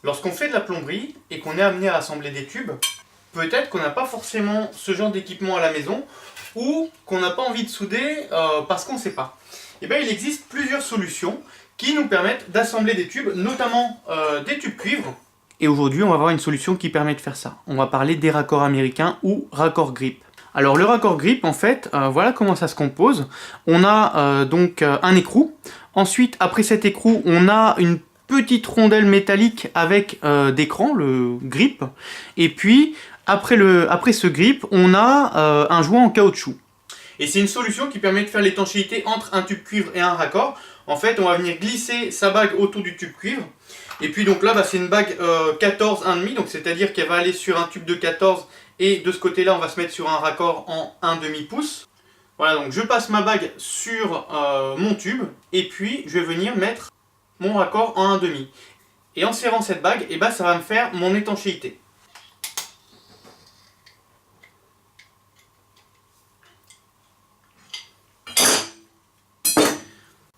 Lorsqu'on fait de la plomberie et qu'on est amené à assembler des tubes, peut-être qu'on n'a pas forcément ce genre d'équipement à la maison ou qu'on n'a pas envie de souder parce qu'on ne sait pas. Et bien, il existe plusieurs solutions qui nous permettent d'assembler des tubes, notamment des tubes cuivre. Et aujourd'hui, on va voir une solution qui permet de faire ça. On va parler des raccords américains ou raccords grip. Alors le raccord grip, en fait, voilà comment ça se compose. On a donc un écrou. Ensuite, après cet écrou, on a une petite rondelle métallique avec d'écran, le grip. Et puis, après ce grip, on a un joint en caoutchouc. Et c'est une solution qui permet de faire l'étanchéité entre un tube cuivre et un raccord. En fait, on va venir glisser sa bague autour du tube cuivre. Et puis donc là, c'est une bague 14 1,5, donc c'est-à-dire qu'elle va aller sur un tube de 14 et de ce côté-là, on va se mettre sur un raccord en 1,5 pouce. Voilà, donc je passe ma bague sur mon tube et puis je vais venir mettre mon raccord en 1,5. Et en serrant cette bague, ça va me faire mon étanchéité.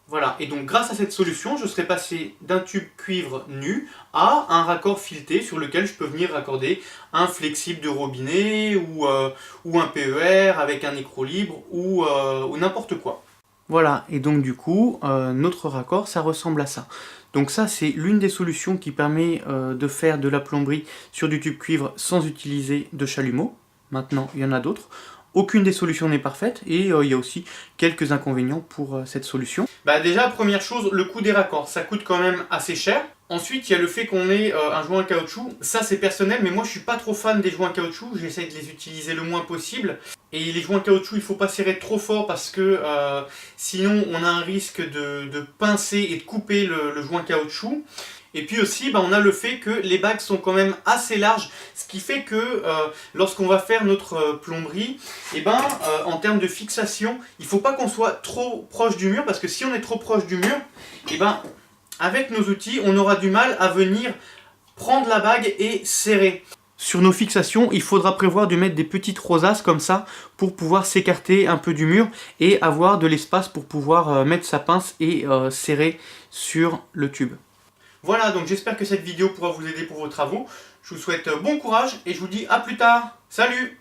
Voilà, et donc grâce à cette solution, je serai passé d'un tube cuivre nu à un raccord fileté sur lequel je peux venir raccorder un flexible de robinet ou un PER avec un écrou libre ou n'importe quoi. Voilà, et donc du coup, notre raccord, ça ressemble à ça. Donc ça, c'est l'une des solutions qui permet de faire de la plomberie sur du tube cuivre sans utiliser de chalumeau. Maintenant, il y en a d'autres. Aucune des solutions n'est parfaite et il y a aussi quelques inconvénients pour cette solution. Déjà, première chose, le coût des raccords, ça coûte quand même assez cher. Ensuite, il y a le fait qu'on ait un joint en caoutchouc. Ça, c'est personnel, mais moi, je suis pas trop fan des joints en caoutchouc. J'essaie de les utiliser le moins possible. Et les joints en caoutchouc, il faut pas serrer trop fort parce que sinon, on a un risque de pincer et de couper le joint caoutchouc. Et puis aussi, on a le fait que les bagues sont quand même assez larges, ce qui fait que lorsqu'on va faire notre plomberie, en termes de fixation, il ne faut pas qu'on soit trop proche du mur, parce que si on est trop proche du mur, avec nos outils, on aura du mal à venir prendre la bague et serrer. Sur nos fixations, il faudra prévoir de mettre des petites rosaces comme ça pour pouvoir s'écarter un peu du mur et avoir de l'espace pour pouvoir mettre sa pince et serrer sur le tube. Voilà, donc j'espère que cette vidéo pourra vous aider pour vos travaux. Je vous souhaite bon courage et je vous dis à plus tard. Salut!